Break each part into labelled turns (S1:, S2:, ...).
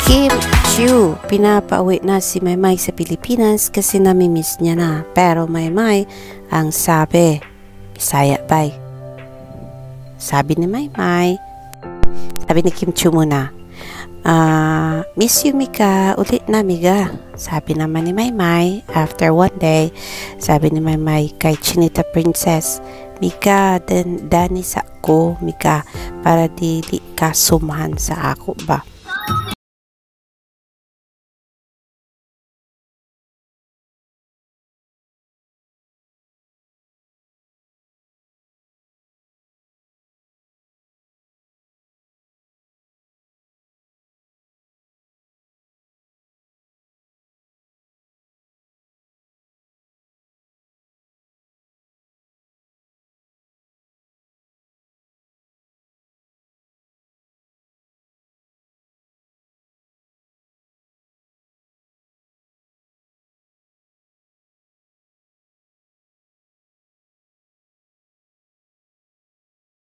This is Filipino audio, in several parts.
S1: Kim Chiu, pinapauwi na si Maymay sa Pilipinas kasi namimiss niya na. Pero Maymay, ang sabi, Bisaya bay. Sabi ni Maymay, sabi ni Kim Chiu muna, miss you Mika, ulit na Miga. Sabi naman ni Maymay, after one day, sabi ni Maymay kay Chinita Princess, Mika, dani sa ako, Mika, para dili ka sumahan sa ako ba?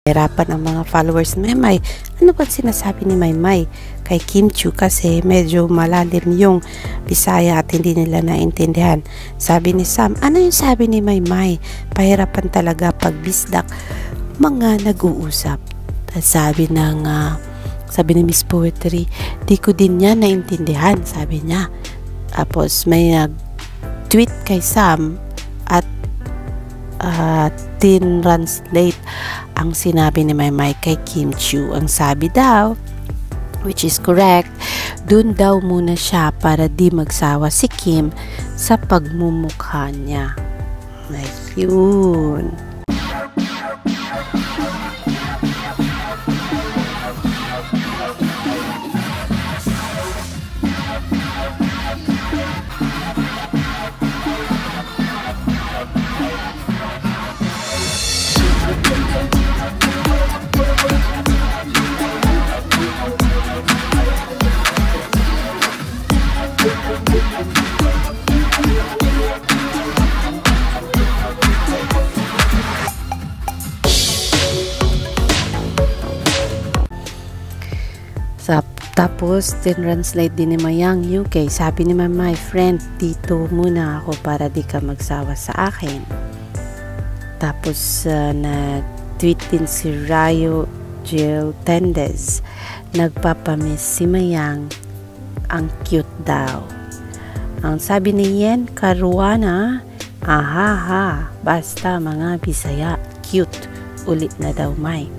S1: Hirapan ang mga followers ni Maymay. Ano ba sinasabi ni Maymay kay Kim Chiu kasi medyo malalim yung Bisaya at hindi nila naintindihan. Sabi ni Sam, ano yung sabi ni Maymay? Pahirapan talaga pag bisdak mga nag-uusap. Sabi ni Miss Poetry, di ko din niya naintindihan, sabi niya. Tapos may nag-tweet kay Sam at translate ang sinabi ni Maymay kay Kim Chiu. Ang sabi daw, which is correct, dun daw muna siya para di magsawa si Kim sa pagmumukha niya. Ayun. Tapos, translate din ni Mayang UK. Sabi ni my friend, dito muna ako para di ka magsawa sa akin. Tapos, na-tweet din si Rayo Jill Tendez. Nagpapamiss si Mayang. Ang cute daw. Ang sabi ni Yen Caruana, ahaha, basta mga Bisaya, cute. Ulit na daw May.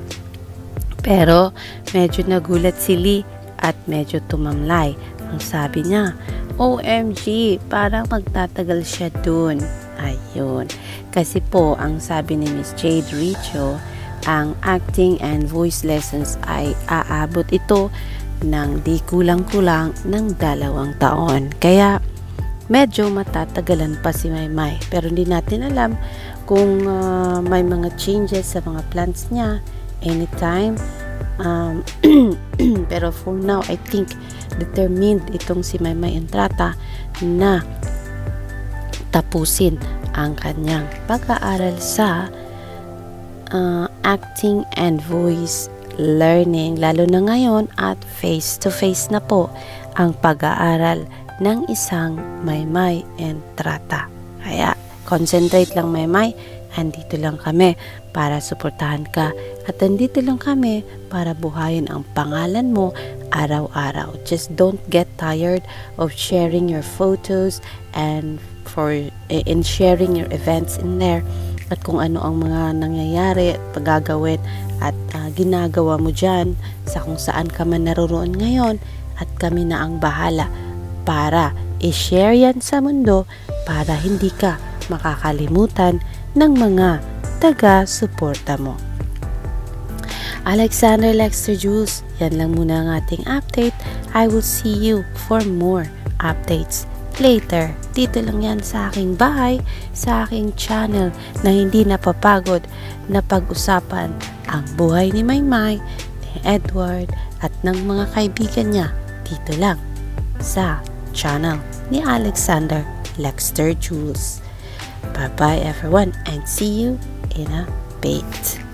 S1: Pero, medyo nagulat si Lee at medyo tumamlay. Ang sabi niya, OMG, parang magtatagal siya dun. Ayun. Kasi po, ang sabi ni Miss Jade Richo, ang acting and voice lessons ay aabot ito ng di kulang-kulang ng 2 taon. Kaya, medyo matatagalan pa si Maymay. Pero hindi natin alam kung may mga changes sa mga plans niya anytime. Pero for now, I think determined itong si Maymay Entrata na tapusin ang kanyang pag-aaral sa acting and voice learning, lalo na ngayon at face-to-face na po ang pag-aaral ng isang Maymay Entrata. Kaya concentrate lang Maymay, andito lang kami para suportahan ka at andito lang kami para buhayin ang pangalan mo araw-araw. Just don't get tired of sharing your photos and sharing your events in there at kung ano ang mga nangyayari at paggagawin at ginagawa mo dyan sa kung saan ka man naroon ngayon at kami na ang bahala para i-share yan sa mundo para hindi ka makakalimutan ng mga taga-suporta mo. Alexander Lexter Jules, yan lang muna ang ating update. I will see you for more updates later. Dito lang yan sa aking bahay, sa aking channel na hindi napapagod na pag-usapan ang buhay ni Maymay, ni Edward at ng mga kaibigan niya. Dito lang sa channel ni Alexander Lexter Jules. Bye-bye everyone and see you in a bit.